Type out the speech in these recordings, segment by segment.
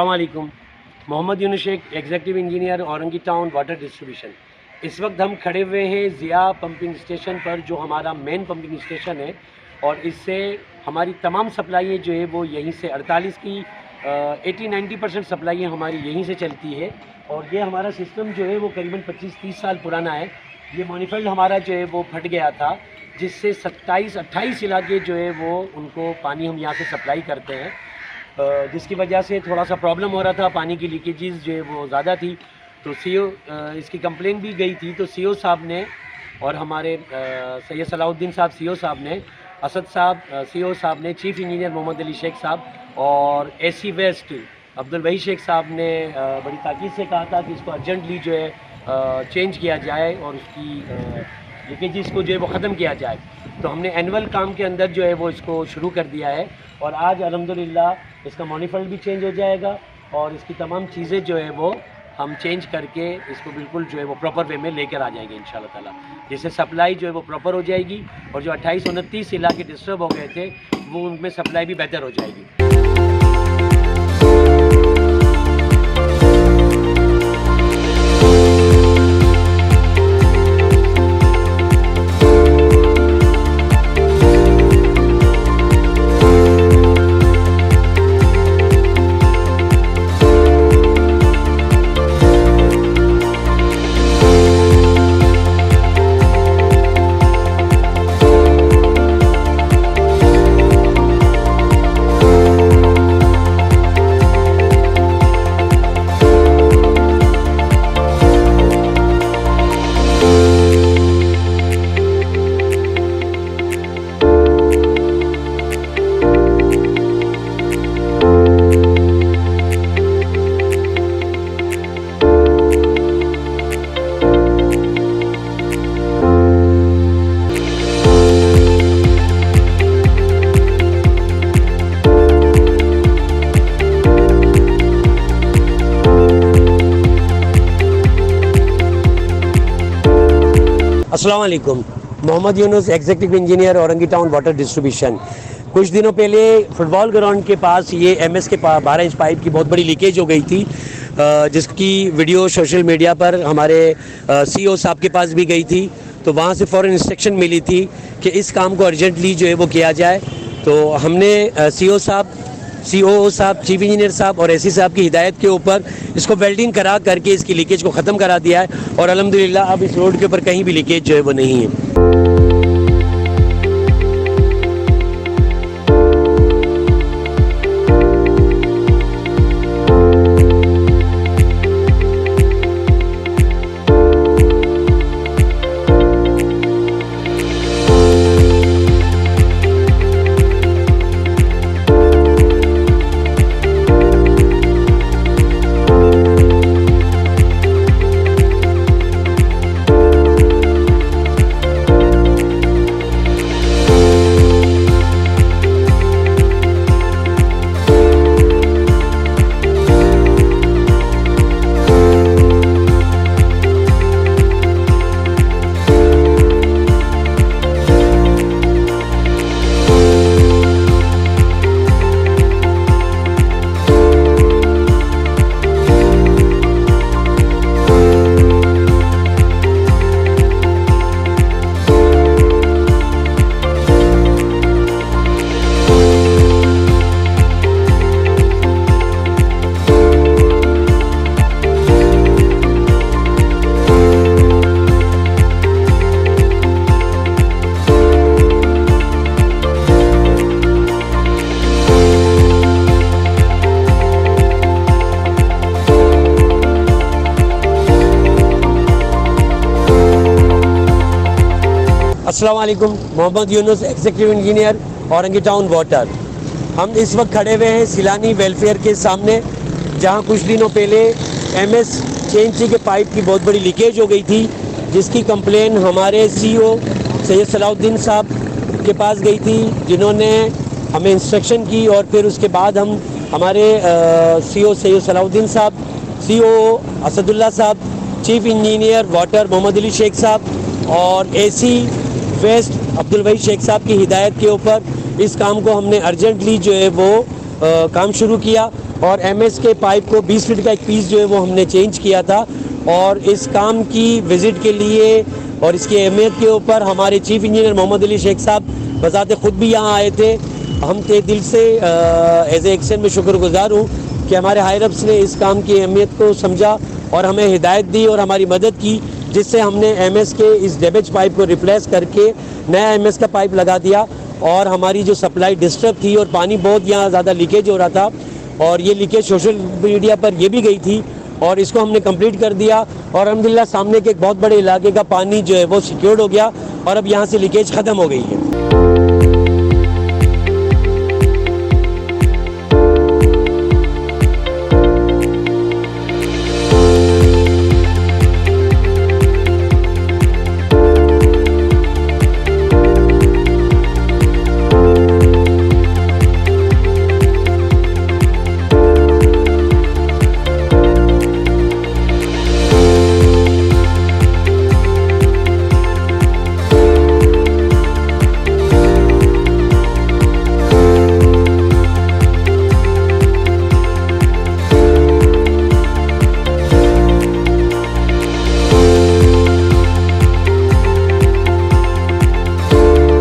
अस्सलाम वालेकुम। Mohammad Yunus Sheikh, executive engineer, Orangi town water distribution. इस वक्त हम खड़े हुए हैं ज़िया पंपिंग स्टेशन पर, जो हमारा मेन पंपिंग स्टेशन है और इससे हमारी तमाम सप्लाइयाँ जो है वो यहीं से 48 की 80-90% सप्लाइयाँ हमारी यहीं से चलती है। और ये हमारा सिस्टम जो है वो करीबन 25-30 साल पुराना है। ये मोनीफिल्ड हमारा जो है वो फट गया था, जिससे 27-28 इलाके जो है वो उनको पानी हम यहाँ से सप्लाई करते हैं, जिसकी वजह से थोड़ा सा प्रॉब्लम हो रहा था, पानी की लीकेजेस जो है वो ज़्यादा थी। तो सीओ इसकी कंप्लेन भी गई थी, तो सीओ साहब ने और हमारे सैयद सलाउद्दीन साहब सीओ साहब ने, असद साहब सीओ साहब ने, चीफ़ इंजीनियर मोहम्मद अली शेख साहब और एसी वेस्ट अब्दुल वही शेख साहब ने बड़ी ताकीद से कहा था कि इसको अर्जेंटली जो है चेंज किया जाए और उसकी लीकेजेस को जो है वो ख़त्म किया जाए। तो हमने एनुअल काम के अंदर जो है वो इसको शुरू कर दिया है और आज अल्हम्दुलिल्लाह इसका मोनीफिल्ड भी चेंज हो जाएगा और इसकी तमाम चीज़ें जो है वो हम चेंज करके इसको बिल्कुल जो है वो प्रॉपर वे में लेकर आ जाएंगे इंशाल्लाह ताला, जिससे सप्लाई जो है वो प्रॉपर हो जाएगी और जो 28-29 इलाके डिस्टर्ब हो गए थे वो उनमें सप्लाई भी बेहतर हो जाएगी। अस्सलाम वालेकुम। Mohammad Yunus, executive engineer, Orangi town water distribution. कुछ दिनों पहले फुटबॉल ग्राउंड के पास ये एमएस के 12 इंच पाइप की बहुत बड़ी लीकेज हो गई थी, जिसकी वीडियो सोशल मीडिया पर हमारे सीओ साहब के पास भी गई थी। तो वहाँ से फ़ौरन इंस्ट्रक्शन मिली थी कि इस काम को अर्जेंटली जो है वो किया जाए। तो हमने सीओ साहब, चीफ इंजीनियर साहब और एसी साहब की हिदायत के ऊपर इसको वेल्डिंग करा करके इसकी लीकेज को ख़त्म करा दिया है और अल्हम्दुलिल्लाह अब इस रोड के ऊपर कहीं भी लीकेज जो है वो नहीं है। अस्सलाम वालेकुम। Mohammad Yunus, executive engineer, Orangi town water. हम इस वक्त खड़े हुए हैं सिलानी वेलफेयर के सामने, जहां कुछ दिनों पहले एमएस चेंची के पाइप की बहुत बड़ी लीकेज हो गई थी, जिसकी कंप्लेन हमारे सीओ सैयद सलाउद्दीन साहब के पास गई थी, जिन्होंने हमें इंस्ट्रक्शन की और फिर उसके बाद हम हमारे सीओ सैयद सलाउद्दीन साहब, सीओ असदुल्ला साहब, chief engineer water Mohammad Ali Sheikh साहब और एसी वेस्ट अब्दुल वही शेख साहब की हिदायत के ऊपर इस काम को हमने अर्जेंटली जो है वो काम शुरू किया और एमएस के पाइप को 20 फीट का एक पीस जो है वो हमने चेंज किया था। और इस काम की विज़िट के लिए और इसकी अहमियत के ऊपर हमारे चीफ इंजीनियर मोहम्मद अली शेख साहब बज़ाते ख़ुद भी यहाँ आए थे। हम दिल से एज ए एक्शन में शुक्रगुज़ार हूँ कि हमारे हायरअप्स ने इस काम की अहमियत को समझा और हमें हिदायत दी और हमारी मदद की, जिससे हमने एमएस के इस डैमेज पाइप को रिप्लेस करके नया एमएस का पाइप लगा दिया। और हमारी जो सप्लाई डिस्टर्ब थी और पानी बहुत यहाँ ज़्यादा लीकेज हो रहा था, और ये लीकेज सोशल मीडिया पर ये भी गई थी, और इसको हमने कंप्लीट कर दिया। और अल्हम्दुलिल्लाह सामने के एक बहुत बड़े इलाके का पानी जो है वो सिक्योर्ड हो गया और अब यहाँ से लीकेज ख़त्म हो गई है।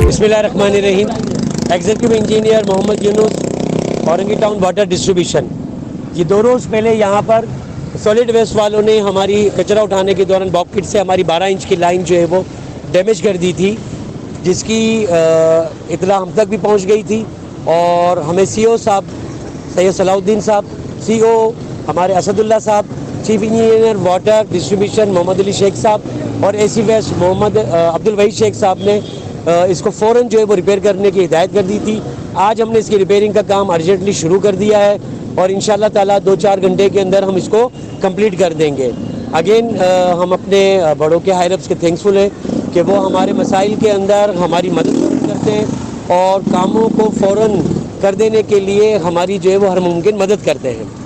बिस्मिल्लाहिर्रहमानिर्रहीम। Executive engineer Mohammad Yunus, Orangi town water distribution. ये 2 रोज़ पहले यहाँ पर सॉलिड वेस्ट वालों ने हमारी कचरा उठाने के दौरान बॉकेट से हमारी 12 इंच की लाइन जो है वो डैमेज कर दी थी, जिसकी इतला हम तक भी पहुँच गई थी। और हमें CO साहब सैयद सलाउद्दीन साहब, CO हमारे असदुल्ला साहब, chief engineer water distribution Mohammad Ali Sheikh साहब और AC वेस्ट मोहम्मद अब्दुल वहीद शेख साहब ने इसको फ़ौरन जो है वो रिपेयर करने की हिदायत कर दी थी। आज हमने इसकी रिपेयरिंग का काम अर्जेंटली शुरू कर दिया है और इंशाल्लाह ताला 2-4 घंटे के अंदर हम इसको कंप्लीट कर देंगे। अगेन हम अपने बड़ों के हायरअप्स के थैंकफुल हैं कि वो हमारे मसाइल के अंदर हमारी मदद करते हैं और कामों को फ़ौरन कर देने के लिए हमारी जो है वो हर मुमकिन मदद करते हैं।